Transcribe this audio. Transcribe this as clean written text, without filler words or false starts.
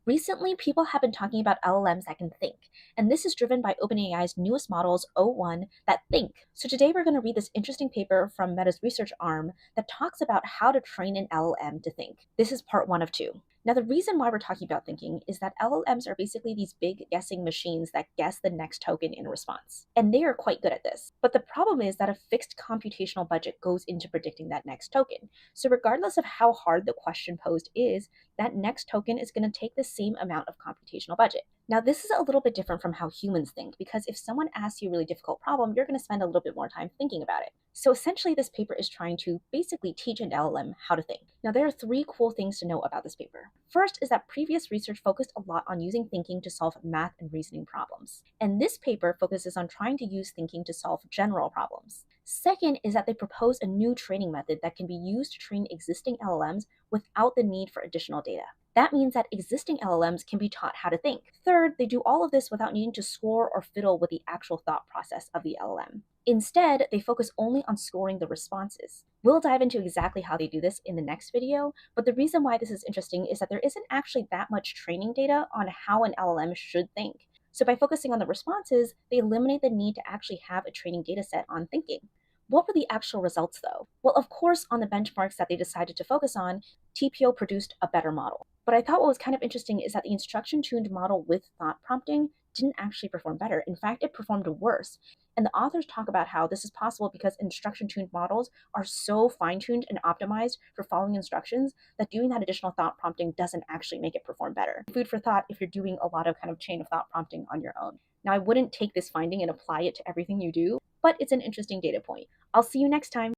Recently, people have been talking about LLMs that can think, and this is driven by OpenAI's newest models, O1, that think. So today we're going to read this interesting paper from Meta's research arm that talks about how to train an LLM to think. This is part one of two. Now, the reason why we're talking about thinking is that LLMs are basically these big guessing machines that guess the next token in response. And they are quite good at this. But the problem is that a fixed computational budget goes into predicting that next token. So regardless of how hard the question posed is, that next token is going to take the same amount of computational budget. Now, this is a little bit different from how humans think, because if someone asks you a really difficult problem, you're going to spend a little bit more time thinking about it. So essentially, this paper is trying to basically teach an LLM how to think. Now, there are three cool things to know about this paper. First is that previous research focused a lot on using thinking to solve math and reasoning problems. And this paper focuses on trying to use thinking to solve general problems. Second is that they propose a new training method that can be used to train existing LLMs without the need for additional data. That means that existing LLMs can be taught how to think. Third, they do all of this without needing to score or fiddle with the actual thought process of the LLM. Instead, they focus only on scoring the responses. We'll dive into exactly how they do this in the next video, but the reason why this is interesting is that there isn't actually that much training data on how an LLM should think. So by focusing on the responses, they eliminate the need to actually have a training data set on thinking. What were the actual results though? Well, of course, on the benchmarks that they decided to focus on, TPO produced a better model. But I thought what was kind of interesting is that the instruction-tuned model with thought prompting didn't actually perform better. In fact, it performed worse. And the authors talk about how this is possible because instruction-tuned models are so fine-tuned and optimized for following instructions that doing that additional thought prompting doesn't actually make it perform better. Food for thought if you're doing a lot of kind of chain of thought prompting on your own. Now, I wouldn't take this finding and apply it to everything you do, but it's an interesting data point. I'll see you next time.